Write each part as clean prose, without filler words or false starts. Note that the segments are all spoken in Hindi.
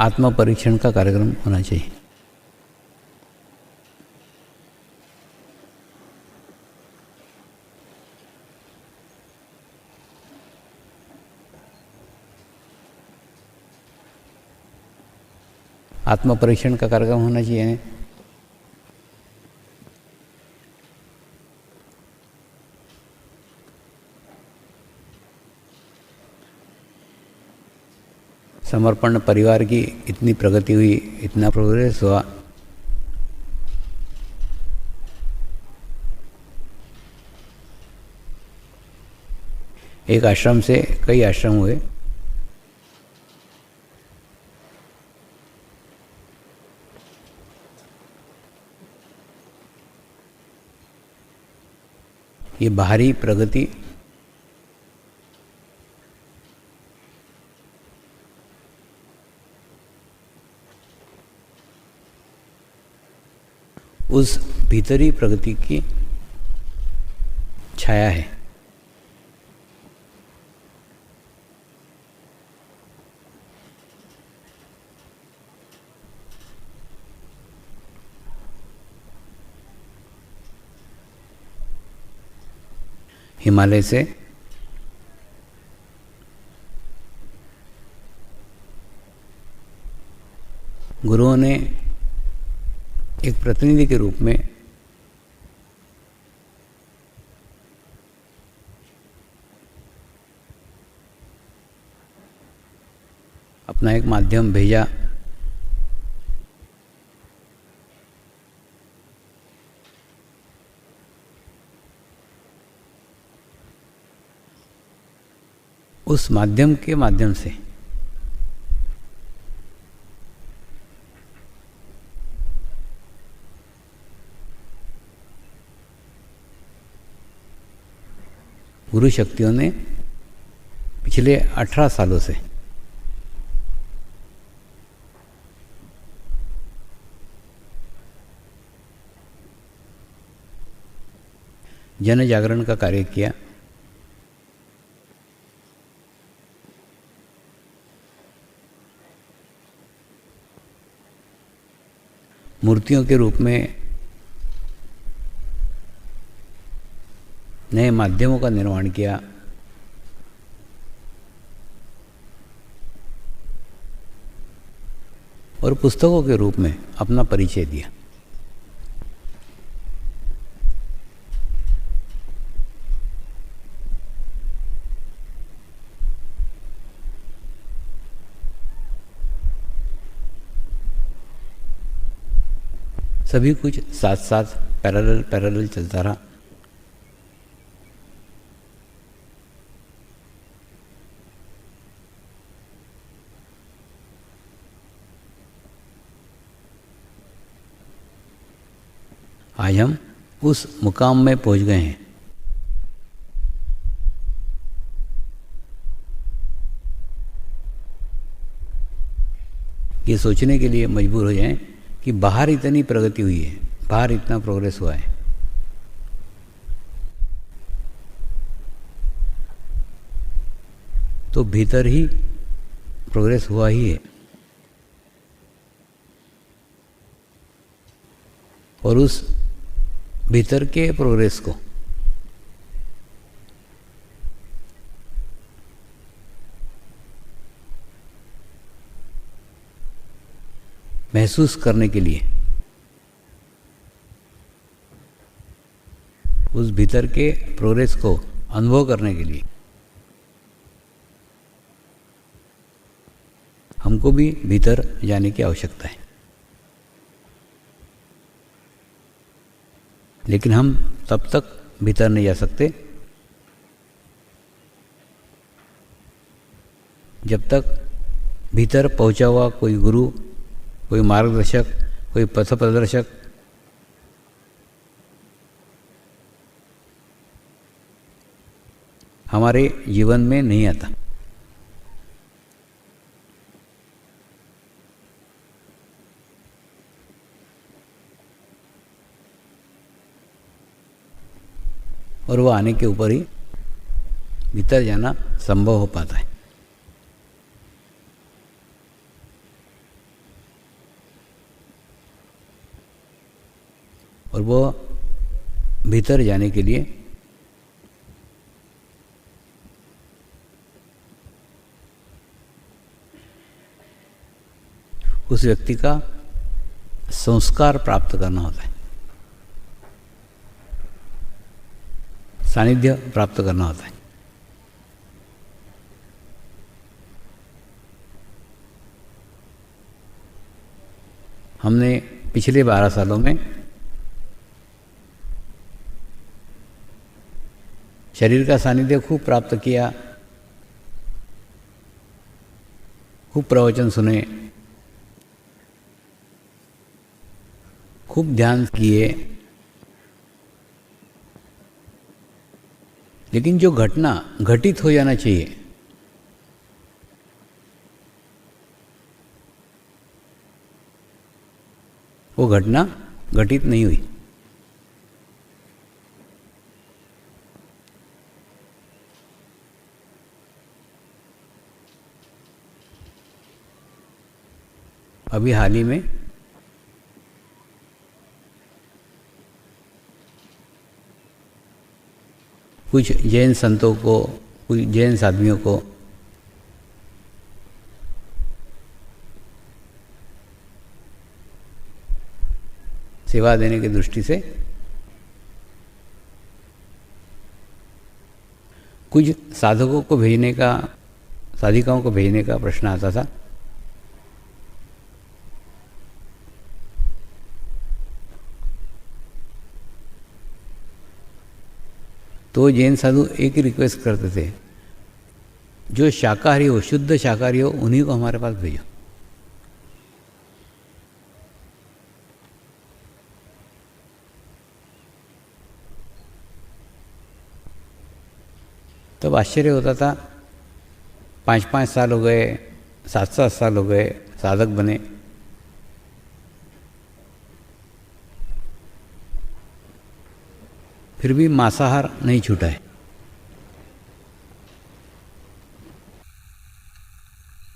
आत्म परीक्षण का कार्यक्रम होना चाहिए। आत्म परीक्षण का कार्यक्रम होना चाहिए। समर्पण परिवार की इतनी प्रगति हुई, इतना प्रोग्रेस हुआ, एक आश्रम से कई आश्रम हुए। ये बाहरी प्रगति उस भीतरी प्रगति की छाया है। हिमालय से गुरुओं ने एक प्रतिनिधि के रूप में अपना एक माध्यम भेजा। उस माध्यम के माध्यम से गुरु शक्तियों ने पिछले 18 सालों से जन जागरण का कार्य किया। मूर्तियों के रूप में नए माध्यमों का निर्माण किया। और पुस्तकों के रूप में अपना परिचय दिया। सभी कुछ साथ साथ पैरेलल चलता रहा। आज हम उस मुकाम में पहुंच गए हैं। ये सोचने के लिए मजबूर हो जाएं कि बाहर इतनी प्रगति हुई है, बाहर इतना प्रोग्रेस हुआ है, तो भीतर ही प्रोग्रेस हुआ ही है। और उस भीतर के प्रोग्रेस को महसूस करने के लिए, उस भीतर के प्रोग्रेस को अनुभव करने के लिए हमको भी भीतर जाने की आवश्यकता है। लेकिन हम तब तक भीतर नहीं जा सकते जब तक भीतर पहुंचा हुआ कोई गुरु, कोई मार्गदर्शक, कोई पथ प्रदर्शक हमारे जीवन में नहीं आता। और वो आने के ऊपर ही भीतर जाना संभव हो पाता है। और वो भीतर जाने के लिए उस व्यक्ति का संस्कार प्राप्त करना होता है, सानिध्य प्राप्त करना होता है। हमने पिछले 12 सालों में शरीर का सानिध्य खूब प्राप्त किया, खूब प्रवचन सुने, खूब ध्यान किए, लेकिन जो घटना घटित हो जाना चाहिए वो घटना घटित नहीं हुई। अभी हाल ही में कुछ जैन संतों को, कुछ जैन साधुओं को सेवा देने की दृष्टि से कुछ साधकों को भेजने का, साधिकाओं को भेजने का प्रश्न आता था। तो जैन साधु एक ही रिक्वेस्ट करते थे, जो शाकाहारी हो, शुद्ध शाकाहारी हो, उन्हीं को हमारे पास भेजो। तब आश्चर्य होता था, 5-5 साल हो गए, 7-7 साल हो गए, साधक बने, फिर भी मांसाहार नहीं छूटा है।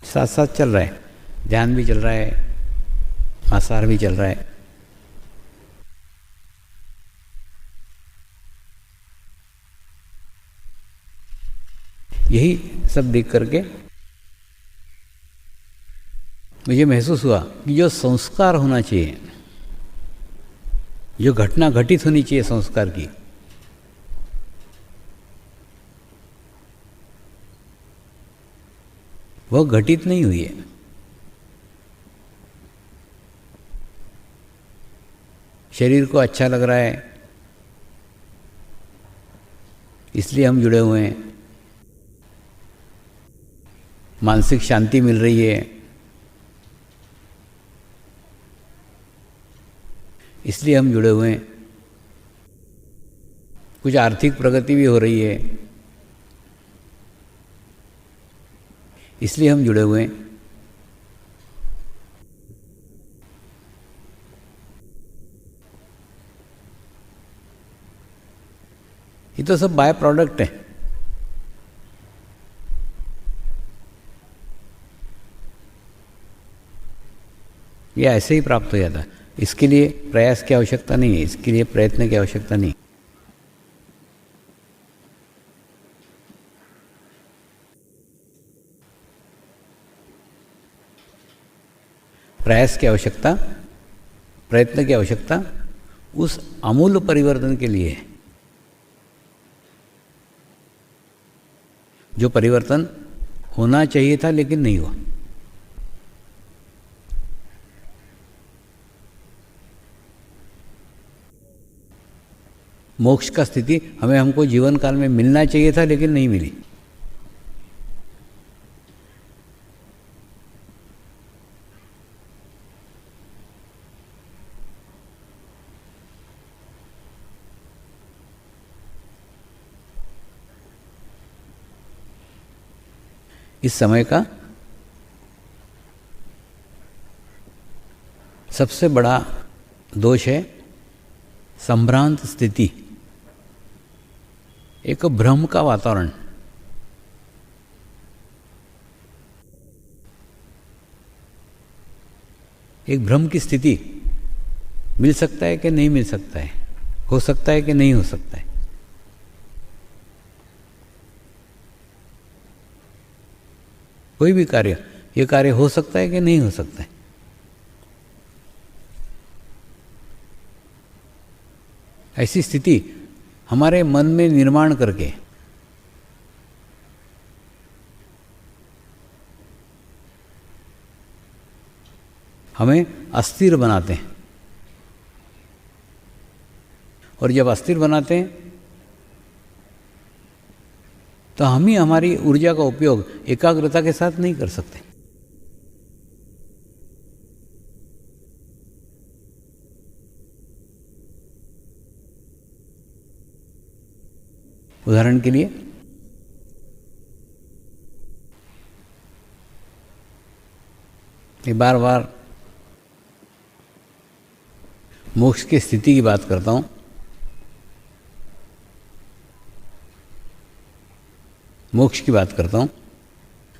साथ साथ चल रहा है, ध्यान भी चल रहा है, मांसाहार भी चल रहा है। यही सब देख करके मुझे महसूस हुआ कि जो संस्कार होना चाहिए, जो घटना घटित होनी चाहिए संस्कार की, वह घटित नहीं हुई है। शरीर को अच्छा लग रहा है इसलिए हम जुड़े हुए हैं, मानसिक शांति मिल रही है इसलिए हम जुड़े हुए हैं, कुछ आर्थिक प्रगति भी हो रही है इसलिए हम जुड़े हुए हैं। ये तो सब बाय प्रोडक्ट है। ये ऐसे ही प्राप्त हो जाता है। इसके लिए प्रयास की आवश्यकता नहीं है, इसके लिए प्रयत्न की आवश्यकता नहीं। प्रयास की आवश्यकता, प्रयत्न की आवश्यकता उस आमूल परिवर्तन के लिए है जो परिवर्तन होना चाहिए था लेकिन नहीं हुआ। मोक्ष का स्थिति हमको जीवन काल में मिलना चाहिए था लेकिन नहीं मिली। इस समय का सबसे बड़ा दोष है संभ्रांत स्थिति, एक भ्रम का वातावरण। एक भ्रम की स्थिति मिल सकता है कि नहीं मिल सकता है, हो सकता है कि नहीं हो सकता है। कोई भी कार्य, ये कार्य हो सकता है कि नहीं हो सकता है। ऐसी स्थिति हमारे मन में निर्माण करके हमें अस्थिर बनाते हैं, और जब अस्थिर बनाते हैं तो हम ही हमारी ऊर्जा का उपयोग एकाग्रता के साथ नहीं कर सकते। उदाहरण के लिए बार बार मोक्ष की स्थिति की बात करता हूं। मोक्ष की बात करता हूं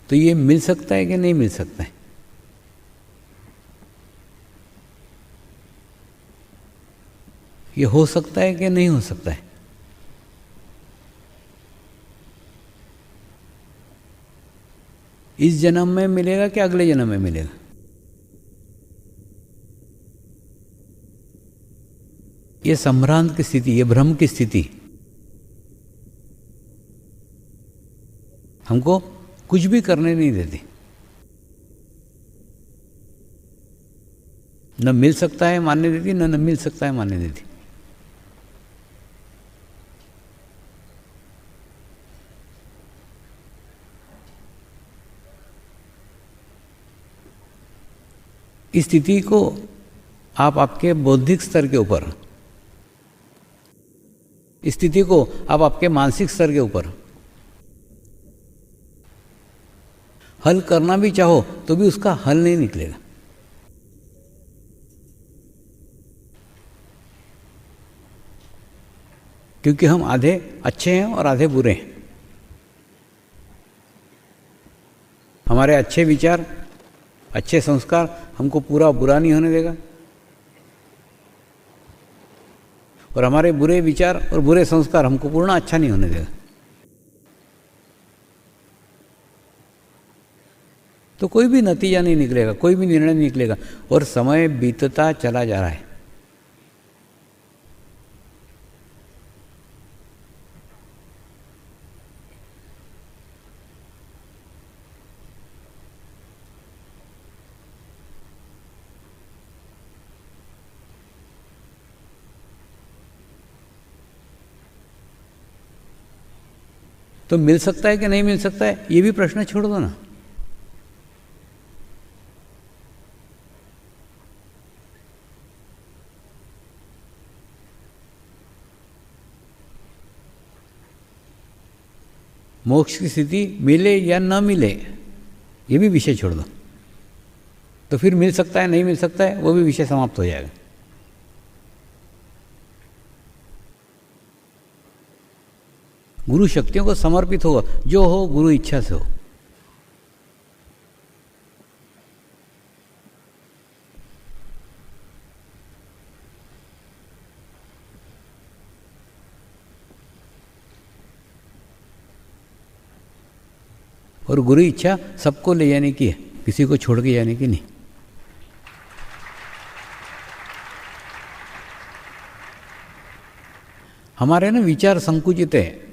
तो ये मिल सकता है कि नहीं मिल सकता है? ये हो सकता है कि नहीं हो सकता है? इस जन्म में मिलेगा कि अगले जन्म में मिलेगा? ये संभ्रांत की स्थिति, ये भ्रम की स्थिति हमको कुछ भी करने नहीं देती। न मिल सकता है मानने देती, न मिल सकता है मानने देती। इस स्थिति को आप आपके बौद्धिक स्तर के ऊपर, इस स्थिति को आप आपके मानसिक स्तर के ऊपर हल करना भी चाहो तो भी उसका हल नहीं निकलेगा। क्योंकि हम आधे अच्छे हैं और आधे बुरे हैं। हमारे अच्छे विचार, अच्छे संस्कार हमको पूरा बुरा नहीं होने देगा, और हमारे बुरे विचार और बुरे संस्कार हमको पूर्ण अच्छा नहीं होने देगा। तो कोई भी नतीजा नहीं निकलेगा, कोई भी निर्णय नहीं निकलेगा, और समय बीतता चला जा रहा है। तो मिल सकता है कि नहीं मिल सकता है, ये भी प्रश्न छोड़ दो ना। मोक्ष की स्थिति मिले या न मिले, ये भी विषय छोड़ दो। तो फिर मिल सकता है नहीं मिल सकता है, वो भी विषय समाप्त हो जाएगा। गुरु शक्तियों को समर्पित होगा, जो हो गुरु इच्छा से हो। और गुरु इच्छा सबको ले जाने की है, किसी को छोड़ के जाने की नहीं। हमारे ना विचार संकुचित है,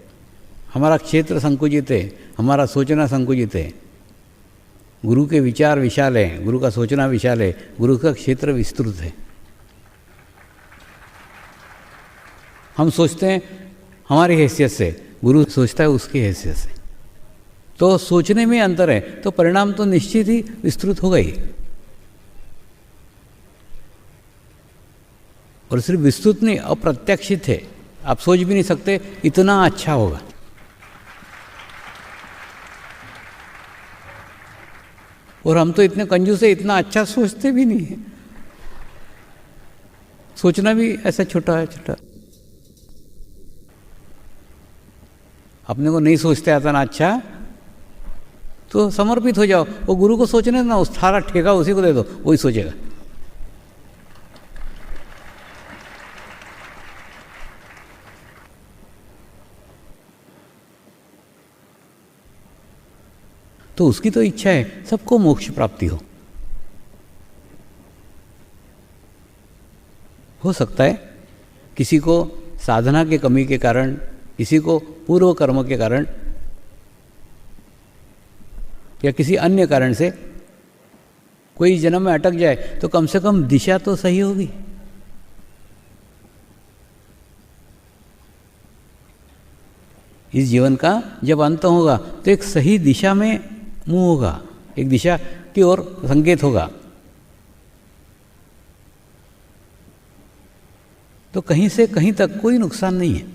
हमारा क्षेत्र संकुचित है, हमारा सोचना संकुचित है। गुरु के विचार विशाल हैं, गुरु का सोचना विशाल है, गुरु का क्षेत्र विस्तृत है। हम सोचते हैं हमारी हैसियत से, गुरु सोचता है उसकी हैसियत से। तो सोचने में अंतर है, तो परिणाम तो निश्चित ही विस्तृत होगा ही। और सिर्फ विस्तृत नहीं, अप्रत्याशित है। आप सोच भी नहीं सकते इतना अच्छा होगा। और हम तो इतने कंजूस है, इतना अच्छा सोचते भी नहीं है। सोचना भी ऐसा छोटा है, छोटा। अपने को नहीं सोचते आता ना अच्छा, तो समर्पित हो जाओ। वो गुरु को सोचने ना, उस सारा ठेका उसी को दे दो, वही सोचेगा। तो उसकी तो इच्छा है सबको मोक्ष प्राप्ति हो सकता है किसी को साधना के कमी के कारण, किसी को पूर्व कर्म के कारण या किसी अन्य कारण से कोई जन्म में अटक जाए तो कम से कम दिशा तो सही होगी। इस जीवन का जब अंत होगा तो एक सही दिशा में मुंह होगा, एक दिशा की ओर संकेत होगा। तो कहीं से कहीं तक कोई नुकसान नहीं है।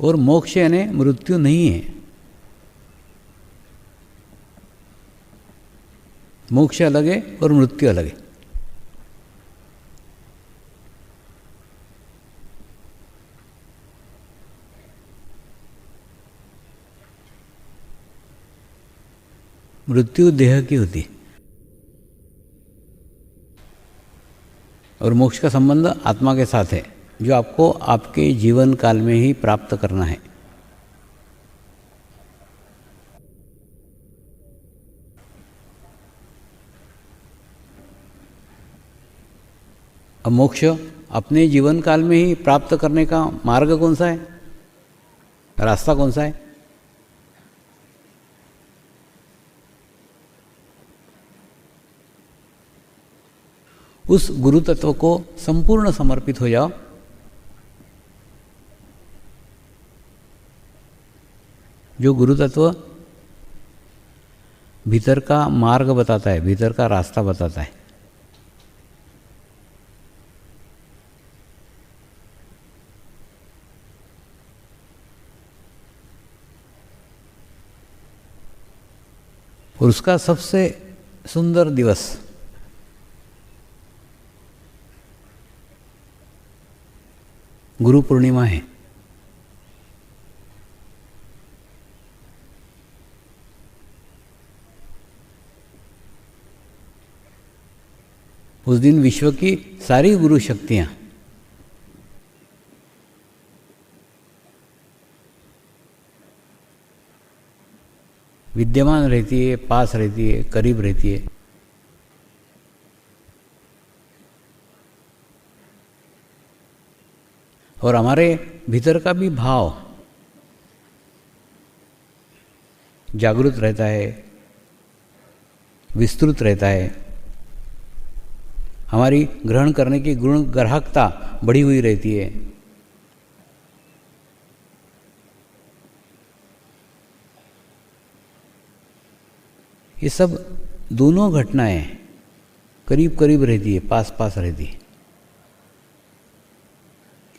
और मोक्ष यानी मृत्यु नहीं है। मोक्ष अलग है और मृत्यु अलग है। मृत्यु देह की होती है और मोक्ष का संबंध आत्मा के साथ है, जो आपको आपके जीवन काल में ही प्राप्त करना है। अब मोक्ष अपने जीवन काल में ही प्राप्त करने का मार्ग कौन सा है, रास्ता कौन सा है? उस गुरु तत्व को संपूर्ण समर्पित हो जाओ। जो गुरु तत्व भीतर का मार्ग बताता है, भीतर का रास्ता बताता है। और उसका सबसे सुंदर दिवस गुरु पूर्णिमा है। उस दिन विश्व की सारी गुरु शक्तियां विद्यमान रहती है, पास रहती है, करीब रहती है। और हमारे भीतर का भी भाव जागृत रहता है, विस्तृत रहता है। हमारी ग्रहण करने की गुण ग्राहकता बढ़ी हुई रहती है। ये सब दोनों घटनाएं करीब करीब रहती है, पास पास रहती है।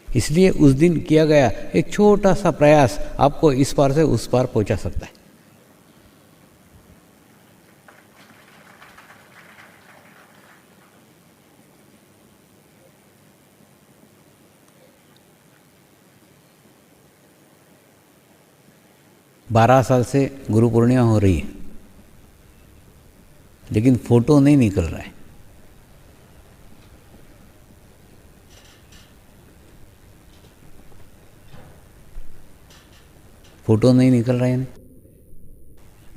इसलिए उस दिन किया गया एक छोटा सा प्रयास आपको इस पार से उस पार पहुंचा सकता है। बारह साल से गुरु पूर्णिमा हो रही है, लेकिन फोटो नहीं निकल रहा है। फोटो नहीं निकल रहा है।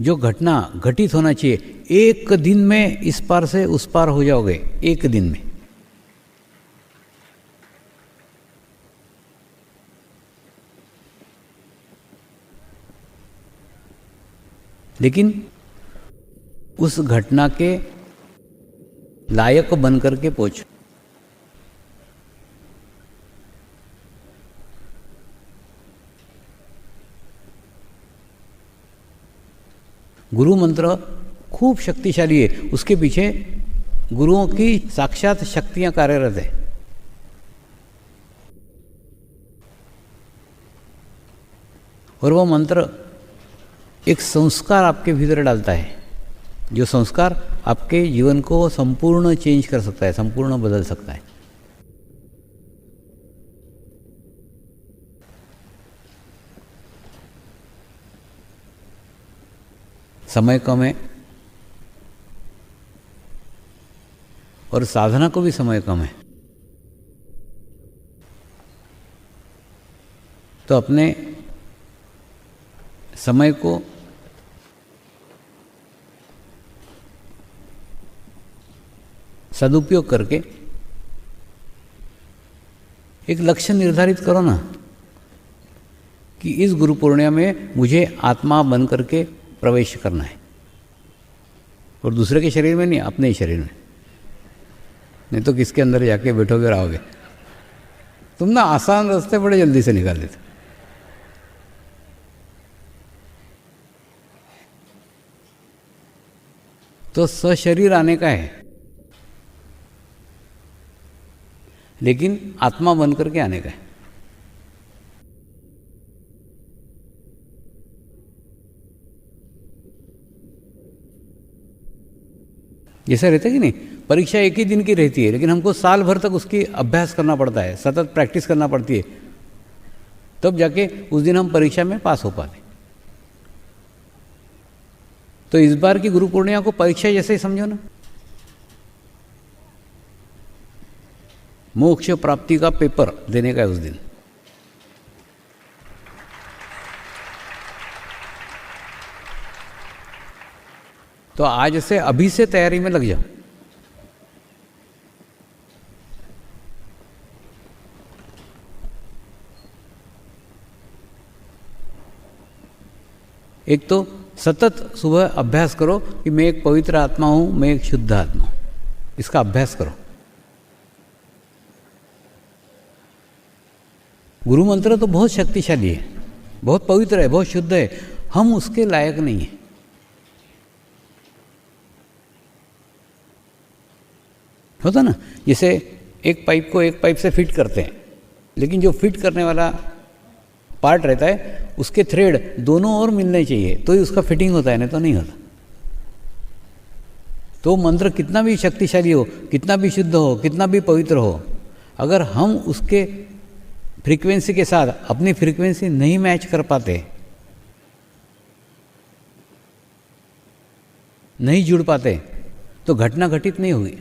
जो घटना घटित होना चाहिए, एक दिन में इस पार से उस पार हो जाओगे, एक दिन में। लेकिन उस घटना के लायक बन करके पहुंचो। गुरु मंत्र खूब शक्तिशाली है, उसके पीछे गुरुओं की साक्षात शक्तियां कार्यरत है। और वो मंत्र एक संस्कार आपके भीतर डालता है, जो संस्कार आपके जीवन को संपूर्ण चेंज कर सकता है, संपूर्ण बदल सकता है। समय कम है और साधना को भी समय कम है। तो अपने समय को सदुपयोग करके एक लक्ष्य निर्धारित करो ना कि इस गुरु पूर्णिमा में मुझे आत्मा बन करके प्रवेश करना है, और दूसरे के शरीर में नहीं, अपने ही शरीर में। नहीं तो किसके अंदर जाके बैठोगे और आओगे। तुम ना आसान रास्ते बड़े जल्दी से निकाल देते। तो सशरीर आने का है, लेकिन आत्मा बन करके आने का है। जैसा रहता है कि नहीं, परीक्षा एक ही दिन की रहती है, लेकिन हमको साल भर तक उसकी अभ्यास करना पड़ता है, सतत प्रैक्टिस करना पड़ती है, तब जाके उस दिन हम परीक्षा में पास हो पाते। तो इस बार की गुरु पूर्णिमा को परीक्षा जैसे ही समझो ना, मोक्ष प्राप्ति का पेपर देने का है उस दिन। तो आज से अभी से तैयारी में लग जाओ। एक तो सतत सुबह अभ्यास करो कि मैं एक पवित्र आत्मा हूं, मैं एक शुद्ध आत्मा हूं, इसका अभ्यास करो। गुरु मंत्र तो बहुत शक्तिशाली है, बहुत पवित्र है, बहुत शुद्ध है, हम उसके लायक नहीं हैं। होता ना, जैसे एक पाइप को एक पाइप से फिट करते हैं, लेकिन जो फिट करने वाला पार्ट रहता है उसके थ्रेड दोनों ओर मिलने चाहिए तो ही उसका फिटिंग होता है, नहीं तो नहीं होता। तो मंत्र कितना भी शक्तिशाली हो, कितना भी शुद्ध हो, कितना भी पवित्र हो, अगर हम उसके फ्रीक्वेंसी के साथ अपनी फ्रीक्वेंसी नहीं मैच कर पाते, नहीं जुड़ पाते, तो घटना घटित नहीं होगी।